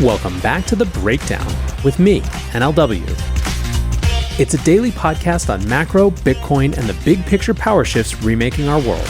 Welcome back to The Breakdown with me, NLW. It's a daily podcast on macro, Bitcoin, and the big picture power shifts remaking our world.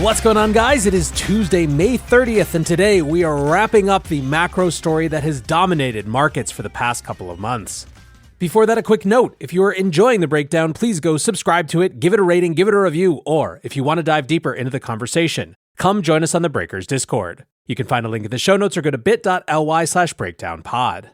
What's going on, guys? It is Tuesday, May 30th, and today we are wrapping up the macro story that has dominated markets for the past couple of months. Before that, a quick note. If you are enjoying The Breakdown, please go subscribe to it, give it a rating, give it a review, or if you want to dive deeper into the conversation, come join us on the Breakers Discord. You can find a link in the show notes or go to bit.ly/breakdownpod.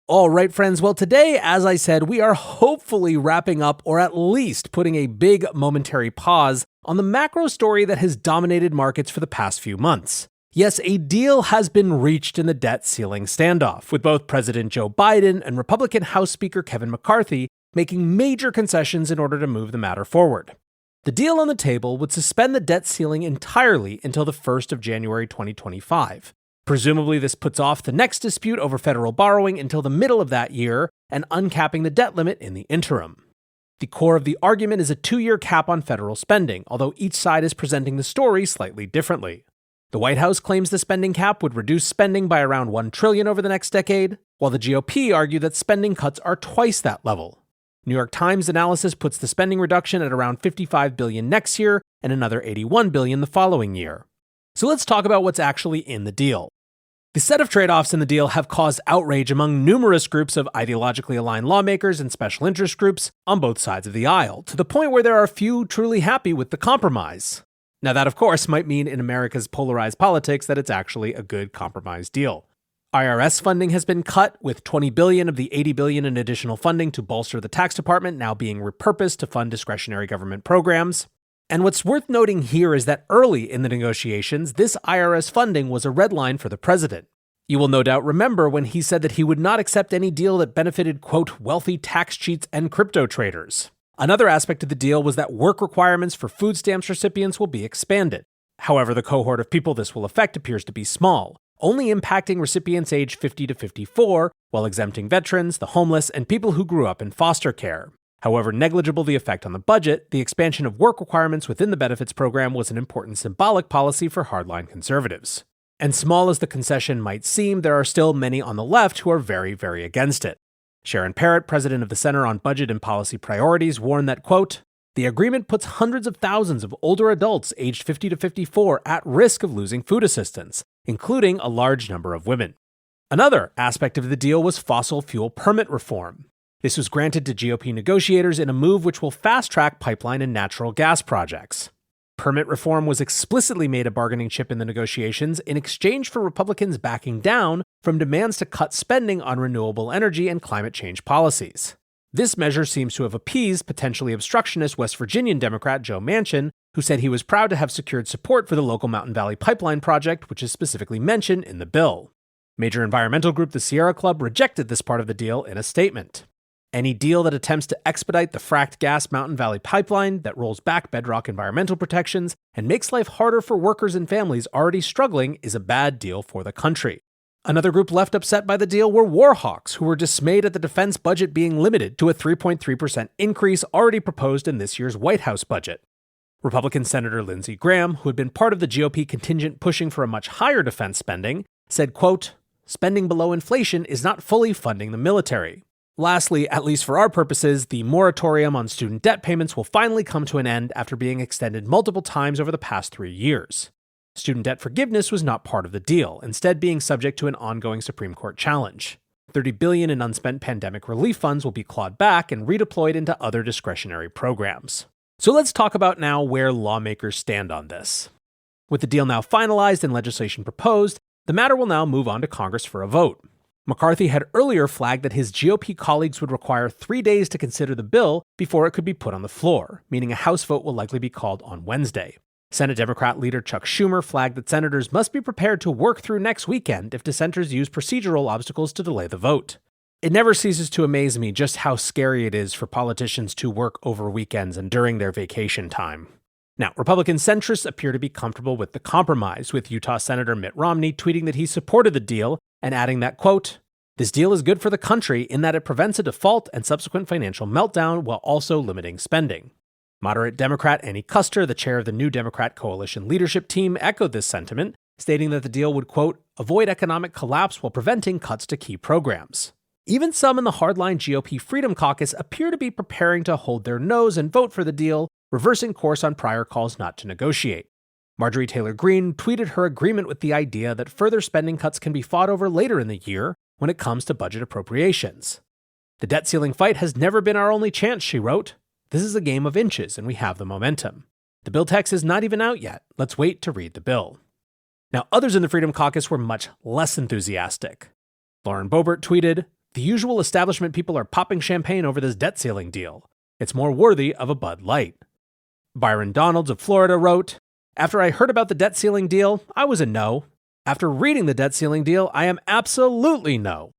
All right, friends. Well, today, as I said, we are hopefully wrapping up or at least putting a big momentary pause on the macro story that has dominated markets for the past few months. Yes, a deal has been reached in the debt ceiling standoff, with both President Joe Biden and Republican House Speaker Kevin McCarthy making major concessions in order to move the matter forward. The deal on the table would suspend the debt ceiling entirely until the 1st of January 2025. Presumably, this puts off the next dispute over federal borrowing until the middle of that year and uncapping the debt limit in the interim. The core of the argument is a 2-year cap on federal spending, although each side is presenting the story slightly differently. The White House claims the spending cap would reduce spending by around $1 trillion over the next decade, while the GOP argue that spending cuts are twice that level. New York Times analysis puts the spending reduction at around $55 billion next year and another $81 billion the following year. So let's talk about what's actually in the deal. The set of trade-offs in the deal have caused outrage among numerous groups of ideologically aligned lawmakers and special interest groups on both sides of the aisle, to the point where there are few truly happy with the compromise. Now that, of course, might mean in America's polarized politics that it's actually a good compromise deal. IRS funding has been cut, with $20 billion of the $80 billion in additional funding to bolster the tax department now being repurposed to fund discretionary government programs. And what's worth noting here is that early in the negotiations, this IRS funding was a red line for the president. You will no doubt remember when he said that he would not accept any deal that benefited, quote, wealthy tax cheats and crypto traders. Another aspect of the deal was that work requirements for food stamps recipients will be expanded. However, the cohort of people this will affect appears to be small, only impacting recipients aged 50 to 54, while exempting veterans, the homeless, and people who grew up in foster care. However negligible the effect on the budget, the expansion of work requirements within the benefits program was an important symbolic policy for hardline conservatives. And small as the concession might seem, there are still many on the left who are very, very against it. Sharon Parrott, president of the Center on Budget and Policy Priorities, warned that, quote, the agreement puts hundreds of thousands of older adults aged 50 to 54 at risk of losing food assistance, including a large number of women. Another aspect of the deal was fossil fuel permit reform. This was granted to GOP negotiators in a move which will fast-track pipeline and natural gas projects. Permit reform was explicitly made a bargaining chip in the negotiations in exchange for Republicans backing down from demands to cut spending on renewable energy and climate change policies. This measure seems to have appeased potentially obstructionist West Virginian Democrat Joe Manchin, who said he was proud to have secured support for the local Mountain Valley Pipeline project, which is specifically mentioned in the bill. Major environmental group the Sierra Club rejected this part of the deal in a statement. Any deal that attempts to expedite the fracked gas Mountain Valley Pipeline, that rolls back bedrock environmental protections, and makes life harder for workers and families already struggling is a bad deal for the country. Another group left upset by the deal were war hawks, who were dismayed at the defense budget being limited to a 3.3% increase already proposed in this year's White House budget. Republican Senator Lindsey Graham, who had been part of the GOP contingent pushing for a much higher defense spending, said, quote, spending below inflation is not fully funding the military. Lastly, at least for our purposes, the moratorium on student debt payments will finally come to an end after being extended multiple times over the past 3 years. Student debt forgiveness was not part of the deal, instead being subject to an ongoing Supreme Court challenge. $30 billion in unspent pandemic relief funds will be clawed back and redeployed into other discretionary programs. So let's talk about now where lawmakers stand on this. With the deal now finalized and legislation proposed, the matter will now move on to Congress for a vote. McCarthy had earlier flagged that his GOP colleagues would require 3 days to consider the bill before it could be put on the floor, meaning a House vote will likely be called on Wednesday. Senate Democrat leader Chuck Schumer flagged that senators must be prepared to work through next weekend if dissenters use procedural obstacles to delay the vote. It never ceases to amaze me just how scary it is for politicians to work over weekends and during their vacation time. Now, Republican centrists appear to be comfortable with the compromise, with Utah Senator Mitt Romney tweeting that he supported the deal and adding that, quote, this deal is good for the country in that it prevents a default and subsequent financial meltdown while also limiting spending. Moderate Democrat Annie Kuster, the chair of the New Democrat Coalition leadership team, echoed this sentiment, stating that the deal would, quote, avoid economic collapse while preventing cuts to key programs. Even some in the hardline GOP Freedom Caucus appear to be preparing to hold their nose and vote for the deal, reversing course on prior calls not to negotiate. Marjorie Taylor Greene tweeted her agreement with the idea that further spending cuts can be fought over later in the year when it comes to budget appropriations. The debt ceiling fight has never been our only chance, she wrote. This is a game of inches, and we have the momentum. The bill text is not even out yet. Let's wait to read the bill. Now, others in the Freedom Caucus were much less enthusiastic. Lauren Boebert tweeted, the usual establishment people are popping champagne over this debt ceiling deal. It's more worthy of a Bud Light. Byron Donalds of Florida wrote, after I heard about the debt ceiling deal, I was a no. After reading the debt ceiling deal, I am absolutely no.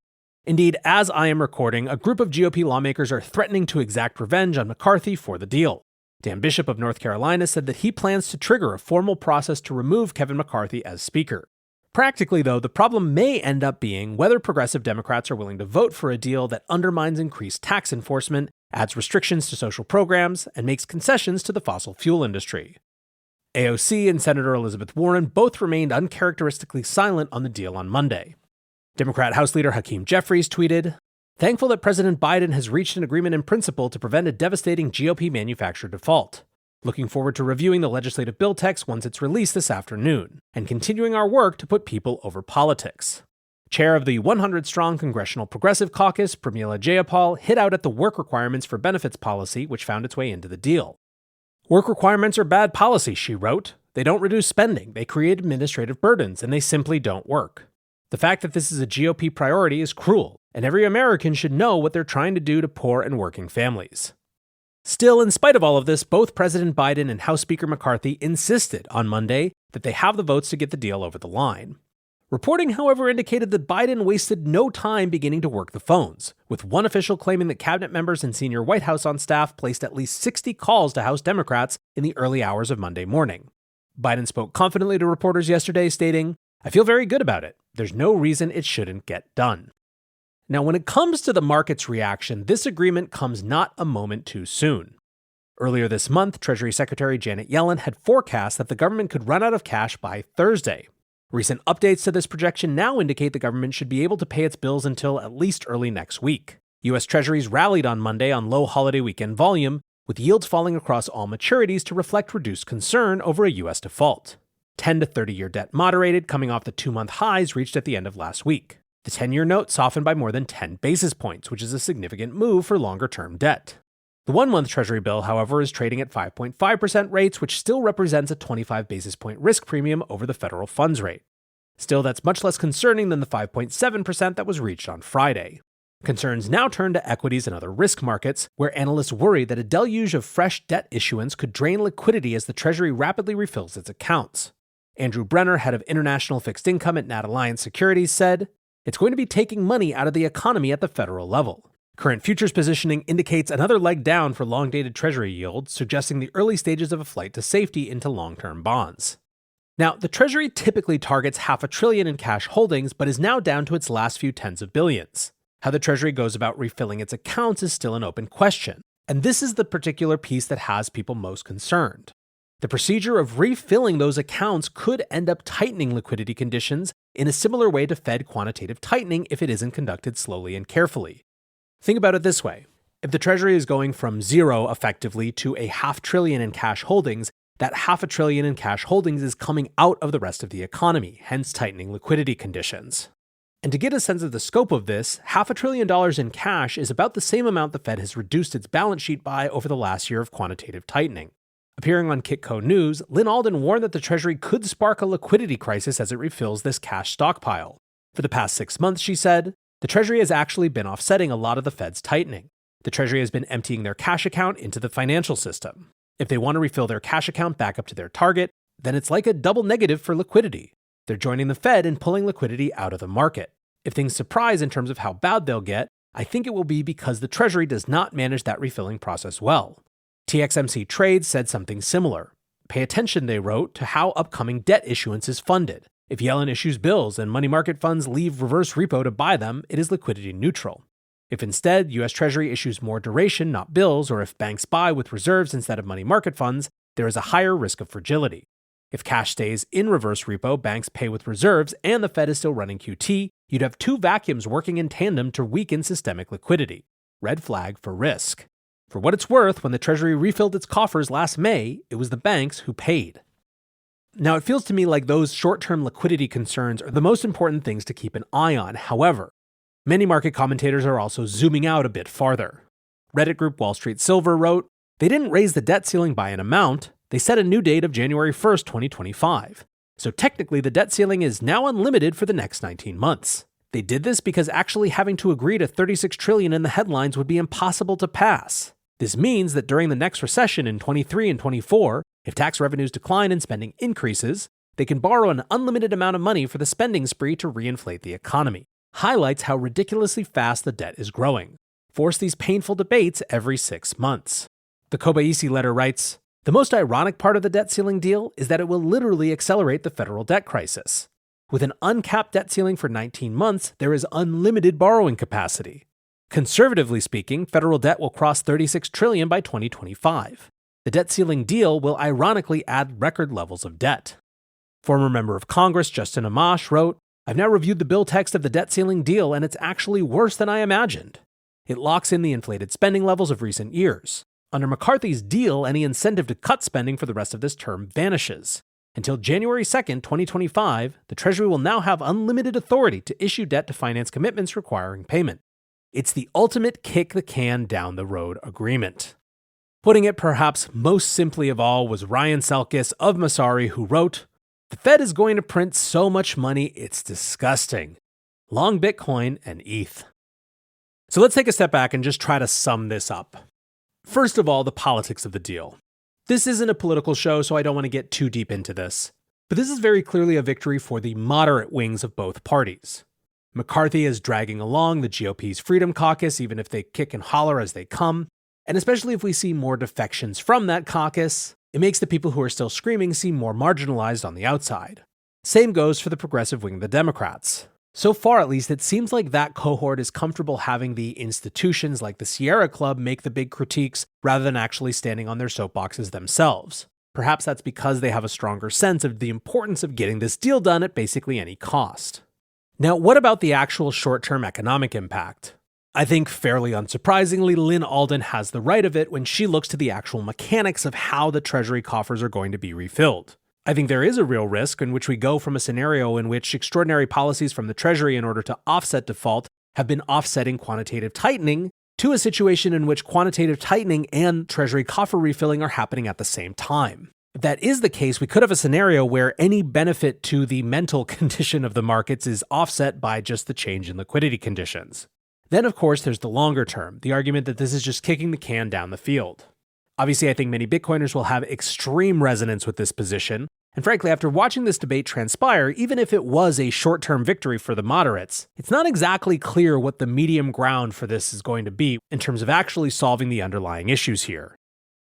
Indeed, as I am recording, a group of GOP lawmakers are threatening to exact revenge on McCarthy for the deal. Dan Bishop of North Carolina said that he plans to trigger a formal process to remove Kevin McCarthy as Speaker. Practically, though, the problem may end up being whether progressive Democrats are willing to vote for a deal that undermines increased tax enforcement, adds restrictions to social programs, and makes concessions to the fossil fuel industry. AOC and Senator Elizabeth Warren both remained uncharacteristically silent on the deal on Monday. Democrat House Leader Hakeem Jeffries tweeted, thankful that President Biden has reached an agreement in principle to prevent a devastating GOP manufactured default. Looking forward to reviewing the legislative bill text once it's released this afternoon, and continuing our work to put people over politics. Chair of the 100-strong Congressional Progressive Caucus, Pramila Jayapal, hit out at the work requirements for benefits policy, which found its way into the deal. Work requirements are bad policy, she wrote. They don't reduce spending, they create administrative burdens, and they simply don't work. The fact that this is a GOP priority is cruel, and every American should know what they're trying to do to poor and working families. Still, in spite of all of this, both President Biden and House Speaker McCarthy insisted on Monday that they have the votes to get the deal over the line. Reporting, however, indicated that Biden wasted no time beginning to work the phones, with one official claiming that cabinet members and senior White House on staff placed at least 60 calls to House Democrats in the early hours of Monday morning. Biden spoke confidently to reporters yesterday, stating, I feel very good about it. There's no reason it shouldn't get done. Now, when it comes to the market's reaction, this agreement comes not a moment too soon. Earlier this month, Treasury Secretary Janet Yellen had forecast that the government could run out of cash by Thursday. Recent updates to this projection now indicate the government should be able to pay its bills until at least early next week. U.S. Treasuries rallied on Monday on low holiday weekend volume, with yields falling across all maturities to reflect reduced concern over a U.S. default. 10 to 30-year debt moderated, coming off the 2-month highs reached at the end of last week. The 10-year note softened by more than 10 basis points, which is a significant move for longer-term debt. The 1-month Treasury bill, however, is trading at 5.5% rates, which still represents a 25 basis point risk premium over the federal funds rate. Still, that's much less concerning than the 5.7% that was reached on Friday. Concerns now turn to equities and other risk markets, where analysts worry that a deluge of fresh debt issuance could drain liquidity as the Treasury rapidly refills its accounts. Andrew Brenner, head of international fixed income at Nat Alliance Securities, said, it's going to be taking money out of the economy at the federal level. Current futures positioning indicates another leg down for long-dated Treasury yields, suggesting the early stages of a flight to safety into long-term bonds. Now, the Treasury typically targets $500 billion in cash holdings, but is now down to its last few tens of billions. How the Treasury goes about refilling its accounts is still an open question, and this is the particular piece that has people most concerned. The procedure of refilling those accounts could end up tightening liquidity conditions in a similar way to Fed quantitative tightening if it isn't conducted slowly and carefully. Think about it this way. If the Treasury is going from zero effectively to $500 billion in cash holdings, that $500 billion in cash holdings is coming out of the rest of the economy, hence tightening liquidity conditions. And to get a sense of the scope of this, $500 billion in cash is about the same amount the Fed has reduced its balance sheet by over the last year of quantitative tightening. Appearing on Kitco News, Lynn Alden warned that the Treasury could spark a liquidity crisis as it refills this cash stockpile. For the past 6 months, she said, the Treasury has actually been offsetting a lot of the Fed's tightening. The Treasury has been emptying their cash account into the financial system. If they want to refill their cash account back up to their target, then it's like a double negative for liquidity. They're joining the Fed in pulling liquidity out of the market. If things surprise in terms of how bad they'll get, I think it will be because the Treasury does not manage that refilling process well. TXMC Trades said something similar. Pay attention, they wrote, to how upcoming debt issuance is funded. If Yellen issues bills and money market funds leave reverse repo to buy them, it is liquidity neutral. If instead, US Treasury issues more duration, not bills, or if banks buy with reserves instead of money market funds, there is a higher risk of fragility. If cash stays in reverse repo, banks pay with reserves, and the Fed is still running QT, you'd have two vacuums working in tandem to weaken systemic liquidity. Red flag for risk. For what it's worth, when the Treasury refilled its coffers last May, it was the banks who paid. Now, it feels to me like those short-term liquidity concerns are the most important things to keep an eye on. However, many market commentators are also zooming out a bit farther. Reddit group Wall Street Silver wrote, "They didn't raise the debt ceiling by an amount. They set a new date of January 1st, 2025. So technically, the debt ceiling is now unlimited for the next 19 months. They did this because actually having to agree to $36 trillion in the headlines would be impossible to pass. This means that during the next recession in 23 and 24, if tax revenues decline and spending increases, they can borrow an unlimited amount of money for the spending spree to reinflate the economy. Highlights how ridiculously fast the debt is growing. Force these painful debates every 6 months." The Kobayashi letter writes, "The most ironic part of the debt ceiling deal is that it will literally accelerate the federal debt crisis. With an uncapped debt ceiling for 19 months, there is unlimited borrowing capacity. Conservatively speaking, federal debt will cross $36 trillion by 2025. The debt ceiling deal will ironically add record levels of debt." Former member of Congress Justin Amash wrote, "I've now reviewed the bill text of the debt ceiling deal, and it's actually worse than I imagined. It locks in the inflated spending levels of recent years. Under McCarthy's deal, any incentive to cut spending for the rest of this term vanishes. Until January 2nd, 2025, the Treasury will now have unlimited authority to issue debt to finance commitments requiring payment. It's the ultimate kick the can down the road agreement." Putting it perhaps most simply of all was Ryan Selkis of Masari, who wrote, "The Fed is going to print so much money, it's disgusting. Long Bitcoin and ETH." So let's take a step back and just try to sum this up. First of all, the politics of the deal. This isn't a political show, so I don't want to get too deep into this. But this is very clearly a victory for the moderate wings of both parties. McCarthy is dragging along the GOP's Freedom Caucus, even if they kick and holler as they come. And especially if we see more defections from that caucus, it makes the people who are still screaming seem more marginalized on the outside. Same goes for the progressive wing of the Democrats. So far, at least, it seems like that cohort is comfortable having the institutions like the Sierra Club make the big critiques rather than actually standing on their soapboxes themselves. Perhaps that's because they have a stronger sense of the importance of getting this deal done at basically any cost. Now, what about the actual short-term economic impact? I think fairly unsurprisingly, Lynn Alden has the right of it when she looks to the actual mechanics of how the Treasury coffers are going to be refilled. I think there is a real risk in which we go from a scenario in which extraordinary policies from the Treasury in order to offset default have been offsetting quantitative tightening to a situation in which quantitative tightening and Treasury coffer refilling are happening at the same time. If that is the case, we could have a scenario where any benefit to the mental condition of the markets is offset by just the change in liquidity conditions. Then, of course, there's the longer term, the argument that this is just kicking the can down the field. Obviously, I think many Bitcoiners will have extreme resonance with this position, and frankly, after watching this debate transpire, even if it was a short-term victory for the moderates, it's not exactly clear what the medium ground for this is going to be in terms of actually solving the underlying issues here.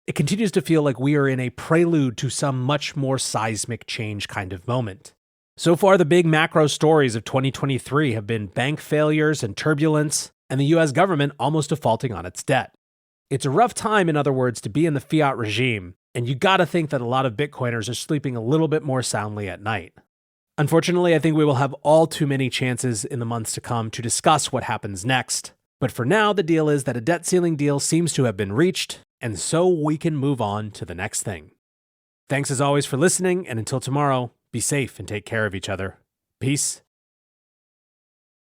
It continues to feel like we are in a prelude to some much more seismic change kind of moment. So far, the big macro stories of 2023 have been bank failures and turbulence, and the US government almost defaulting on its debt. It's a rough time, in other words, to be in the fiat regime, and you gotta think that a lot of Bitcoiners are sleeping a little bit more soundly at night. Unfortunately, I think we will have all too many chances in the months to come to discuss what happens next. But for now, the deal is that a debt ceiling deal seems to have been reached, and so we can move on to the next thing. Thanks as always for listening, and until tomorrow, be safe and take care of each other. Peace